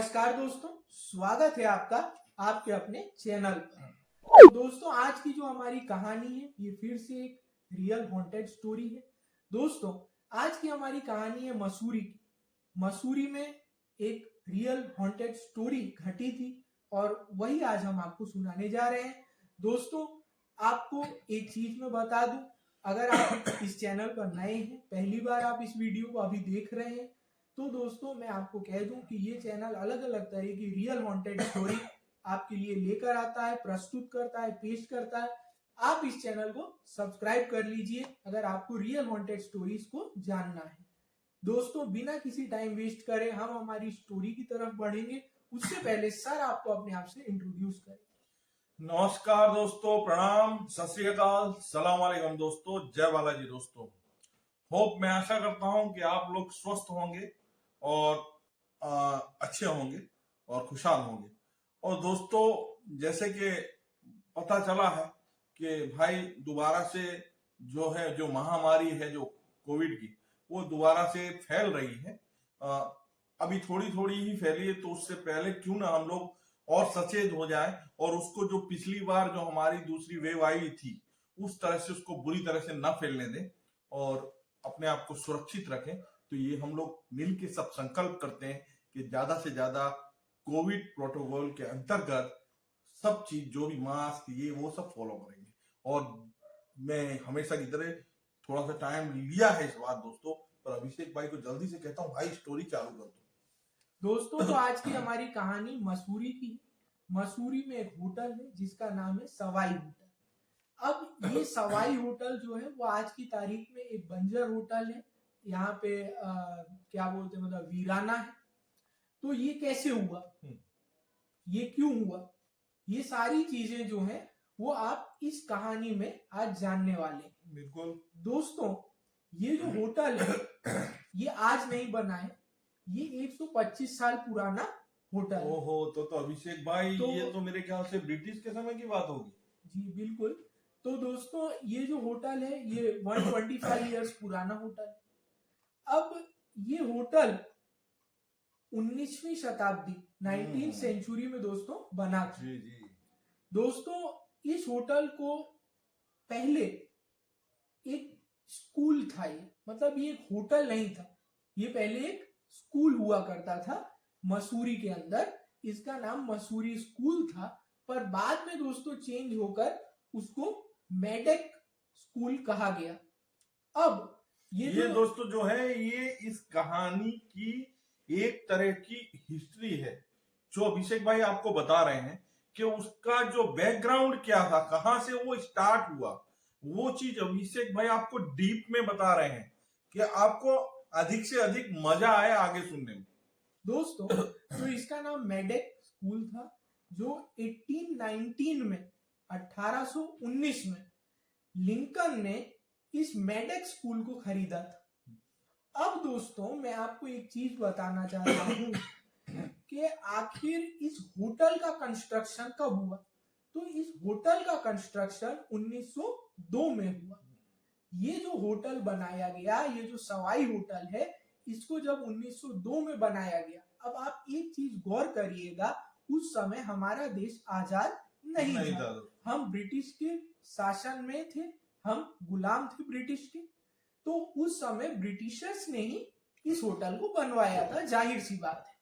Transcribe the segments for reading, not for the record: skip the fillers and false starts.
नमस्कार दोस्तों, स्वागत है आपका आपके अपने चैनल पर। तो दोस्तों, आज की जो हमारी कहानी है ये फिर से एक रियल हॉन्टेड स्टोरी है। दोस्तों, आज की हमारी कहानी है मसूरी की। मसूरी में एक रियल हॉन्टेड स्टोरी घटी थी और वही आज हम आपको सुनाने जा रहे हैं। दोस्तों, आपको एक चीज मैं बता दूं, अगर आप इस चैनल पर नए हैं, पहली बार आप इस वीडियो को अभी देख रहे हैं, तो दोस्तों मैं आपको कह दूं कि ये चैनल अलग अलग तरह की रियल हॉन्टेड स्टोरी आपके लिए लेकर आता है, प्रस्तुत करता है, पेश करता है। आप इस चैनल को सब्सक्राइब कर लीजिए अगर आपको रियल हॉन्टेड स्टोरीज को जानना है। दोस्तों, बिना किसी टाइम वेस्ट करे हम हमारी स्टोरी की तरफ बढ़ेंगे। उससे पहले सर आपको अपने आप से इंट्रोड्यूस करें। नमस्कार दोस्तों, प्रणाम, सत श्री अकाल, सलाम वालेकुम दोस्तों, जय बालाजी दोस्तों। होप मैं आशा करता हूं कि आप लोग स्वस्थ होंगे और अच्छे होंगे और खुशहाल होंगे। और दोस्तों, जैसे कि पता चला है कि भाई दोबारा से जो महामारी है जो कोविड की, वो दोबारा से फैल रही है। अभी थोड़ी थोड़ी ही फैली है, तो उससे पहले क्यों ना हम लोग और सचेत हो जाए और उसको जो पिछली बार जो हमारी दूसरी वेव आई थी उस तरह से उसको बुरी तरह से न फैलने दें और अपने आप को सुरक्षित रखें। तो ये हम लोग मिलके सब संकल्प करते हैं कि ज्यादा से ज्यादा कोविड प्रोटोकॉल के अंतर्गत सब चीज जो भी मास्क ये वो सब फॉलो करेंगे। और मैं हमेशा की तरह थोड़ा सा टाइम लिया है इस बार दोस्तों, पर अभिषेक भाई को जल्दी से कहता हूँ, भाई स्टोरी चालू कर दो। दोस्तों, तो आज की हमारी कहानी मसूरी की है। मसूरी में एक होटल है जिसका नाम है सवाई होटल। अब ये सवाई होटल जो है वो आज की तारीख में एक बंजर होटल है। यहाँ पे क्या बोलते हैं, मतलब वीराना है। तो ये कैसे हुआ, ये क्यों हुआ, ये सारी चीजें जो है वो आप इस कहानी में आज जानने वाले हैं। बिल्कुल दोस्तों, ये जो होटल है ये आज नहीं बना है, ये 125 साल पुराना होटल है। ओहो, तो अभिषेक भाई तो ये तो मेरे ख्याल से ब्रिटिश के समय की बात होगी। जी बिल्कुल। तो दोस्तों, ये जो होटल है ये 125 इयर्स पुराना होटल है। अब ये होटल 19वीं शताब्दी 19th सेंचुरी में दोस्तों बना था। जी जी। दोस्तों, इस होटल को पहले एक स्कूल था, ये मतलब ये एक होटल नहीं था, ये पहले एक स्कूल हुआ करता था मसूरी के अंदर। इसका नाम मसूरी स्कूल था, पर बाद में दोस्तों चेंज होकर उसको मेडेक स्कूल कहा गया। अब ये दोस्तों जो है ये इस कहानी की एक तरह की हिस्ट्री है जो अभिषेक भाई आपको बता रहे हैं कि उसका जो बैकग्राउंड क्या था, कहां से वो स्टार्ट हुआ, वो चीज अभिषेक भाई आपको डीप में बता रहे हैं कि आपको अधिक से अधिक मजा आए आगे सुनने में। दोस्तों, तो इसका नाम मेडेक स्कूल था जो 1819 में 1819 में लिंकन ने इस मेडेक स्कूल को खरीदा था। अब दोस्तों, मैं आपको एक चीज बताना चाहता हूँ कि आखिर इस होटल का कंस्ट्रक्शन कब हुआ। तो इस होटल का कंस्ट्रक्शन 1902 में हुआ। ये जो होटल बनाया गया, ये जो सवाई होटल है, इसको जब 1902 में बनाया गया। अब आप एक चीज गौर करिएगा, उस समय हमारा देश आजाद नहीं था। हम ब्रिटिश के शासन में थे, हम गुलाम थे ब्रिटिश के। तो उस समय ब्रिटिशर्स ने ही इस होटल को बनवाया था, जाहिर सी बात है।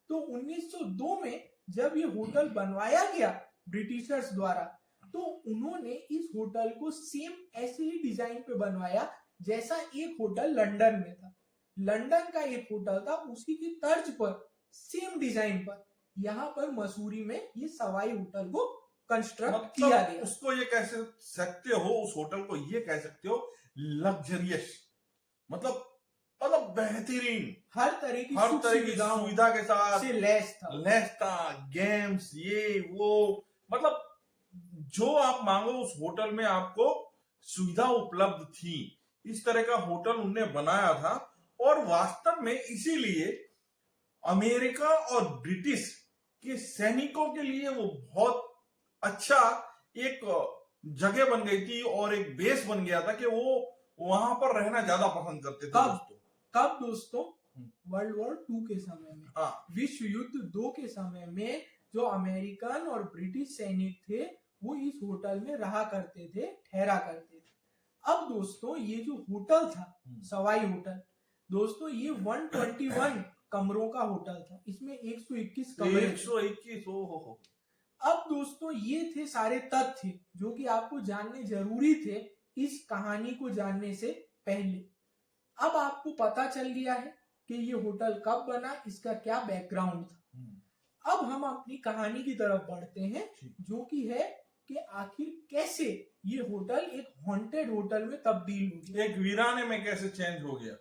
तो 1902 में जब ये होटल बनवाया गया ब्रिटिशर्स द्वारा, तो उन्होंने इस होटल को सेम ऐसे ही डिजाइन पे बनवाया जैसा एक होटल लंदन में था। लंदन का एक होटल था, उसी की तर्ज पर, सेम डिजाइन पर यहाँ पर मसूरी में ये सवाई होटल को कंस्ट्रक्ट किया गया। उसको ये कह सकते हो, उस होटल को ये कह सकते हो लग्जरियस, मतलब बेहतरीन, हर तरह की सुविधा के साथ से लैस था, गेम्स ये वो, मतलब जो आप मांगो उस होटल में आपको सुविधा उपलब्ध थी। इस तरह का होटल उन्होंने बनाया था और वास्तव में इसीलिए अमेरिका और ब्रिटिश के सैनिकों के लिए वो बहुत अच्छा एक जगह बन गई थी और एक बेस बन गया था कि वो वहां पर रहना ज्यादा पसंद करते थे। कब दोस्तों, वर्ल्ड वॉर 2 के समय में, हाँ विश्व युद्ध 2 के समय में जो अमेरिकन और ब्रिटिश सैनिक थे वो इस होटल में रहा करते थे, ठहरा करते थे। अब दोस्तों ये जो होटल था सवाई होटल, दोस्तों ये 121 कमरों का होटल था, इसमें 121 कमरे थे। 121 हो। अब दोस्तों ये थे सारे तथ्य जो कि आपको जानने जरूरी थे इस कहानी को जानने से पहले। अब आपको पता चल गया है कि ये होटल कब बना, इसका क्या बैकग्राउंड था। अब हम अपनी कहानी की तरफ बढ़ते हैं जो कि है कि आखिर कैसे ये होटल एक हॉन्टेड होटल में तब्दील हो गया, एक वीराने में कैसे चेंज हो गया।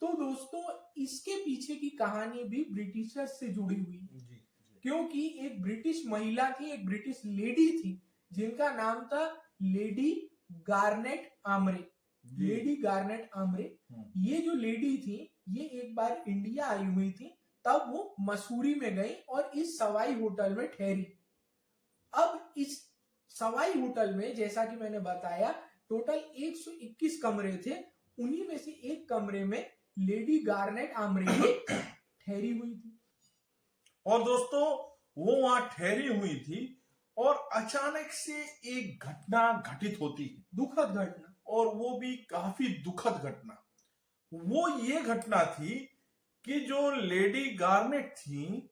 तो दोस्तों इसके पीछे की कहानी भी ब्रिटिशर्स से जुड़ी हुई है, क्योंकि एक ब्रिटिश महिला थी, एक ब्रिटिश लेडी थी जिनका नाम था lady garnet Amre. Lady garnet Amre, ये जो लेडी थी ये एक बार इंडिया आई हुई थी, तब वो मसूरी में गई और इस सवाई होटल में ठहरी। अब इस सवाई होटल में जैसा कि मैंने बताया टोटल 121 कमरे थे, उन्हीं में से एक कमरे में लेडी गार्नेट आमरे ठहरी हुई थी। और दोस्तों वो वहां ठहरी हुई थी और अचानक से एक घटना घटित होती है, दुखद घटना, और वो भी काफी दुखद घटना। वो ये घटना थी कि जो लेडी गार्नेट थी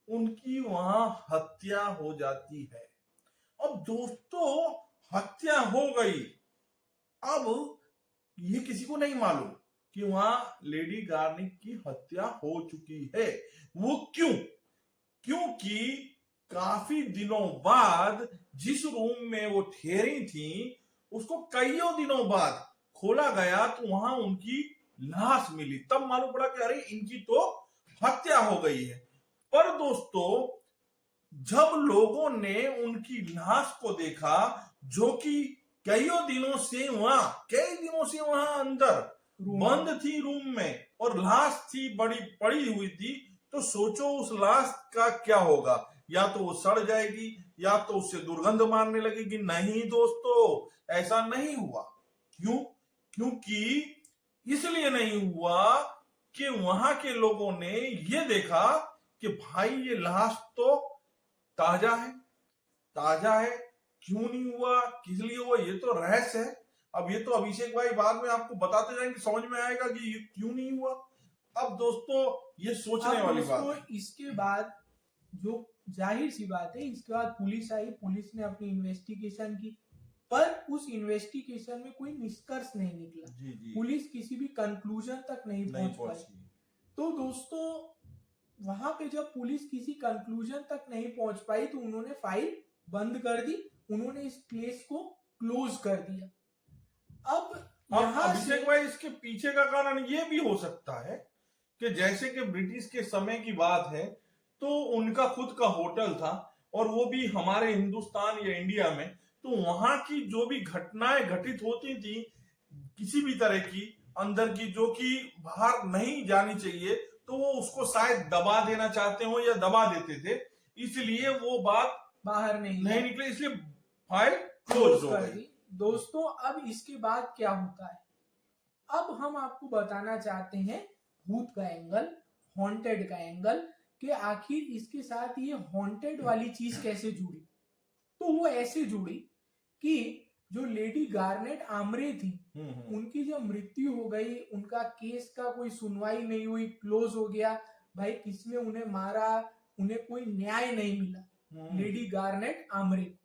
उनकी वहां हत्या हो जाती है। अब दोस्तों हत्या हो गई, अब ये किसी को नहीं मालूम कि वहां लेडी गार्नेट की हत्या हो चुकी है। वो क्यों? क्योंकि काफी दिनों बाद जिस रूम में वो ठहरी थी उसको कईयों दिनों बाद खोला गया तो वहां उनकी लाश मिली। तब मालूम पड़ा कि अरे इनकी तो हत्या हो गई है। पर दोस्तों जब लोगों ने उनकी लाश को देखा जो कि कईयों दिनों से वहां अंदर बंद थी रूम में और लाश थी बड़ी पड़ी हुई थी, तो सोचो उस लाश का क्या होगा। या तो वो सड़ जाएगी या तो उससे दुर्गंध मारने लगेगी। नहीं दोस्तों ऐसा नहीं हुआ। क्यों? क्योंकि इसलिए नहीं हुआ कि वहां के लोगों ने ये देखा कि भाई ये लाश तो ताजा है। क्यों नहीं हुआ, किस लिए हुआ, ये तो रहस्य है। अब ये तो अभिषेक भाई बाद में आपको बताते जाएंगे, समझ में आएगा कि ये क्यों नहीं हुआ। अब दोस्तों ये सोचने वाली बात है। इसके बाद जो जाहिर सी बात है, इसके बाद पुलिस आई, पुलिस ने अपनी इन्वेस्टिगेशन की, पर उस इन्वेस्टिगेशन में कोई निष्कर्ष नहीं निकला। पुलिस किसी भी कंक्लूजन तक नहीं पहुंच पाई। तो दोस्तों वहां पे जब पुलिस किसी कंक्लूजन तक नहीं पहुंच पाई तो उन्होंने फाइल बंद कर दी, उन्होंने इस केस को क्लोज कर दिया। अब अभिषेक भाई इसके पीछे का कारण ये भी हो सकता है कि जैसे कि ब्रिटिश के समय की बात है तो उनका खुद का होटल था और वो भी हमारे हिंदुस्तान या इंडिया में, तो वहां की जो भी घटनाएं घटित होती थी किसी भी तरह की अंदर की जो कि बाहर नहीं जानी चाहिए, तो वो उसको शायद दबा देना चाहते हो या दबा देते थे, इसलिए वो बात बाहर नहीं निकले, इसलिए फाइल क्लोज हो गई। दोस्तों अब इसके बाद क्या होता है, अब हम आपको बताना चाहते हैं भूत का एंगल, हॉन्टेड का एंगल, कि आखिर इसके साथ ये हॉन्टेड वाली चीज कैसे जुड़ी। तो वो ऐसे जुड़ी कि जो लेडी गार्नेट आमरे थी उनकी जब मृत्यु हो गई, उनका केस का कोई सुनवाई नहीं हुई, क्लोज हो गया। भाई किसने उन्हें मारा, उन्हें कोई न्याय नहीं मिला लेडी गार्नेट आमरे को।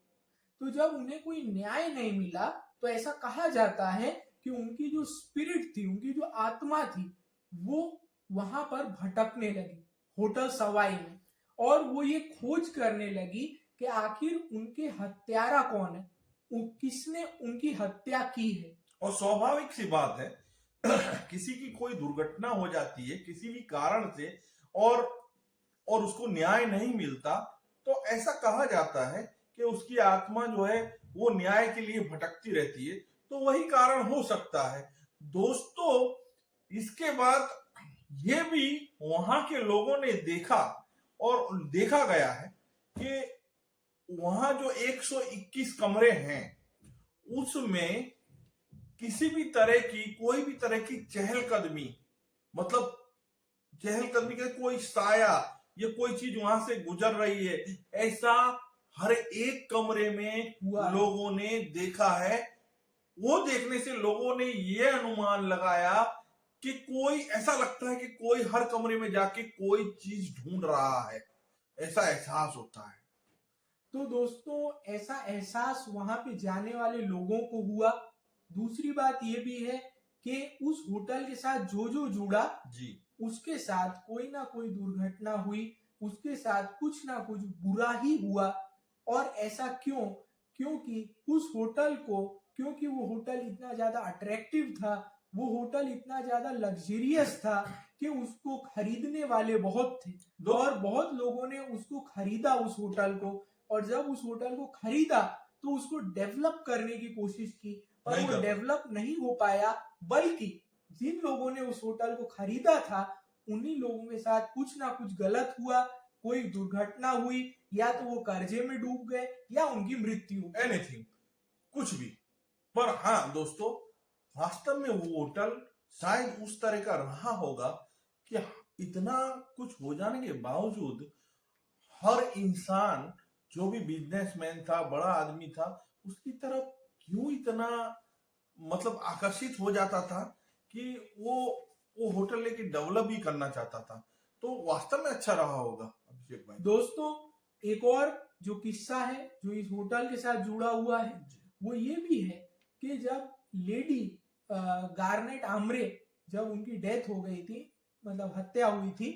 तो जब उन्हें कोई न्याय नहीं मिला तो ऐसा कहा जाता है कि उनकी जो स्पिरिट थी, उनकी जो आत्मा थी, वो वहां पर भटकने लगी होटल सवाई में, और वो ये खोज करने लगी कि आखिर उनके हत्यारा कौन है, किसने उनकी हत्या की है। और स्वाभाविक सी बात है किसी की कोई दुर्घटना हो जाती है किसी भी कारण से और उसको न्याय नहीं मिलता, तो ऐसा कहा जाता है कि उसकी आत्मा जो है वो न्याय के लिए भटकती रहती है। तो वही कारण हो सकता है। दोस्तों इसके बाद ये भी वहां के लोगों ने देखा और देखा गया है कि वहां जो 121 कमरे हैं उसमें किसी भी तरह की कोई भी तरह की चहलकदमी, मतलब चहलकदमी का कोई साया, ये कोई चीज वहां से गुजर रही है, ऐसा हर एक कमरे में हुआ है। लोगों ने देखा है। वो देखने से लोगों ने ये अनुमान लगाया कि कोई, ऐसा लगता है कि कोई हर कमरे में जाके कोई चीज ढूंढ रहा है, ऐसा एहसास होता है। तो दोस्तों ऐसा एहसास वहां पे जाने वाले लोगों को हुआ। दूसरी बात ये भी है कि उस होटल के साथ जो जो जुड़ा जी, उसके साथ कोई ना कोई दुर्घटना हुई, उसके साथ कुछ ना कुछ बुरा ही हुआ। और ऐसा क्यों? क्योंकि उस होटल को, क्योंकि वो होटल इतना ज्यादा अट्रैक्टिव था, वो होटल इतना ज्यादा लग्जरियस था कि उसको खरीदने वाले बहुत थे और बहुत लोगों ने उसको खरीदा उस होटल को। और जब उस होटल को खरीदा तो उसको डेवलप करने की कोशिश की, पर वो डेवलप नहीं हो पाया, बल्कि जिन लोगों ने उस होटल को खरीदा था उन्हीं लोगों के साथ कुछ ना कुछ गलत हुआ, कोई दुर्घटना हुई, या तो वो कर्जे में डूब गए या उनकी मृत्यु हो गई। एनीथिंग, कुछ भी। पर हाँ दोस्तों, वास्तव में वो होटल शायद उस तरह का रहा होगा कि इतना कुछ हो जाने के बावजूद हर इंसान, जो भी बिजनेसमैन था, बड़ा आदमी था, उसकी तरफ क्यों इतना मतलब आकर्षित हो जाता था कि वो होटल लेके डेवलप भी करना चाहता था। तो वास्तव में अच्छा रहा होगा अभिषेक भाई। दोस्तों एक और जो किस्सा है जो इस होटल के साथ जुड़ा हुआ है वो ये भी है कि जब लेडी गार्नेट आम्रे, जब उनकी डेथ हो गई थी, मतलब हत्या हुई थी,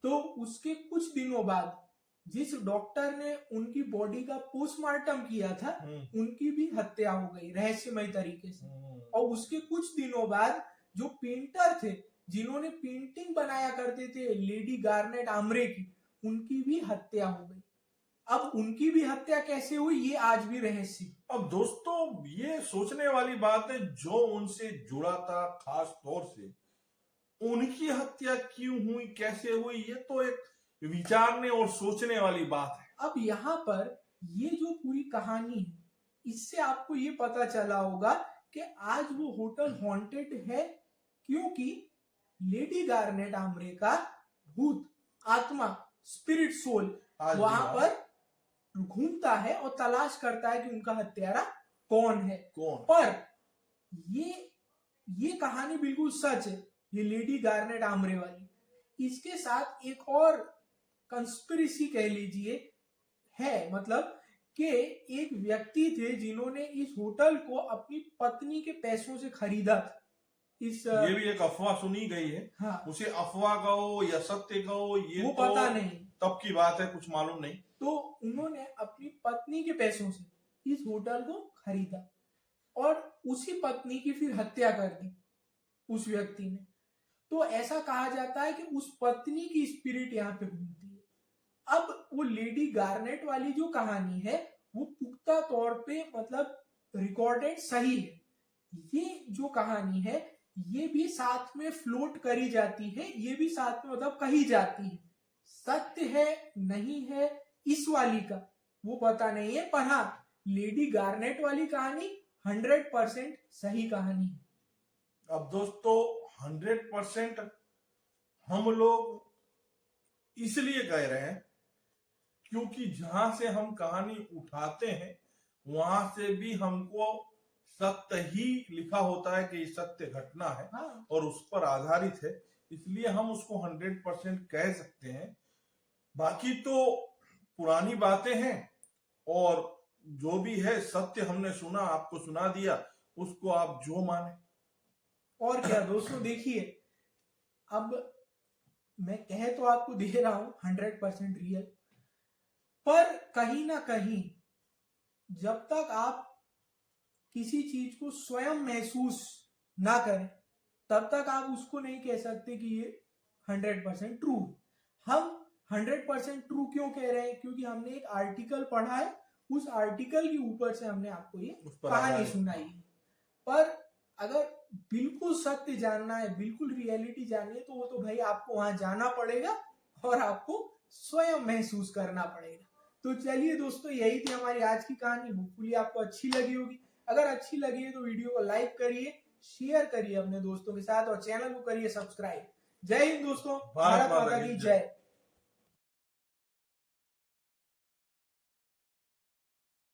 तो उसके कुछ दिनों बाद जिस डॉक्टर ने उनकी बॉडी का पोस्टमार्टम किया था उनकी भी हत्या हो गई रहस्यमय तरीके से। और उसके कुछ दिनों बाद जो पेंटर थे जिन्होंने पेंटिंग बनाया करते थे लेडी गार्नेट आम्रे की, उनकी भी हत्या हो गई। अब उनकी भी हत्या कैसे हुई ये आज भी रहस्य। अब दोस्तों ये सोचने वाली बात है, जो उनसे जुड़ा था खास तौर से, उनकी हत्या क्यों हुई, कैसे हुई, ये तो एक विचारने और सोचने वाली बात है। अब यहाँ पर ये जो पूरी कहानी है इससे आपको ये पता चला होगा कि आज वो होटल हॉन्टेड है क्योंकि लेडी गार्नेट आम्रे का भूत, आत्मा, स्पिरिट सोल वहां पर घूमता है और तलाश करता है कि उनका हत्यारा कौन है। पर ये कहानी बिल्कुल सच है, ये लेडी गार्नेट आम्रे वाली। इसके साथ एक और कंस्पिरेसी कह लीजिए है, मतलब कि एक व्यक्ति थे जिन्होंने इस होटल को अपनी पत्नी के पैसों से खरीदा था। ये भी एक अफवाह सुनी गई है। हाँ, उसे अफवाह कहो या सत्य कहो ये वो तो पता नहीं, तब की बात है, कुछ मालूम नहीं। तो उन्होंने अपनी पत्नी के पैसों से इस होटल को खरीदा और उसी पत्नी की फिर हत्या कर दी उस व्यक्ति ने। तो ऐसा कहा जाता है कि उस पत्नी की स्पिरिट यहाँ पे घूमती है। अब वो लेडी गार्नेट वाली जो कहानी है वो पुख्ता तौर पे मतलब रिकॉर्डेड सही है। ये जो कहानी है ये भी साथ में फ्लोट करी जाती है, ये भी साथ में मतलब कही जाती है। सत्य है नहीं है इस वाली का वो पता नहीं है, पर हाँ लेडी गार्नेट वाली कहानी 100% सही कहानी है। अब दोस्तों 100% हम लोग इसलिए कह रहे हैं क्योंकि जहां से हम कहानी उठाते हैं वहां से भी हमको सत्य ही लिखा होता है कि सत्य घटना है। हाँ। और उस पर आधारित है, इसलिए हम उसको 100% कह सकते हैं। बाकी तो पुरानी बातें हैं और जो भी है सत्य हमने सुना, आपको सुना दिया, उसको आप जो माने। और क्या दोस्तों, देखिए अब मैं कह तो आपको दे रहा हूं 100% रियल, पर कहीं ना कहीं जब तक आप किसी चीज को स्वयं महसूस ना करें तब तक आप उसको नहीं कह सकते कि ये 100% ट्रू। हम 100% ट्रू क्यों कह रहे हैं? क्योंकि हमने एक आर्टिकल पढ़ा है, उस आर्टिकल के ऊपर से हमने आपको ये कहानी सुनाई है। पर अगर बिल्कुल सत्य जानना है, बिल्कुल रियलिटी जाननी है, तो वो तो भाई आपको वहां जाना पड़ेगा और आपको स्वयं महसूस करना पड़ेगा। तो चलिए दोस्तों, यही थी हमारी आज की कहानी। होपफुली आपको अच्छी लगी होगी। अगर अच्छी लगी है तो वीडियो को लाइक करिए, शेयर करिए अपने दोस्तों के साथ और चैनल को करिए सब्सक्राइब। जय हिंद दोस्तों, भारत माता की जय।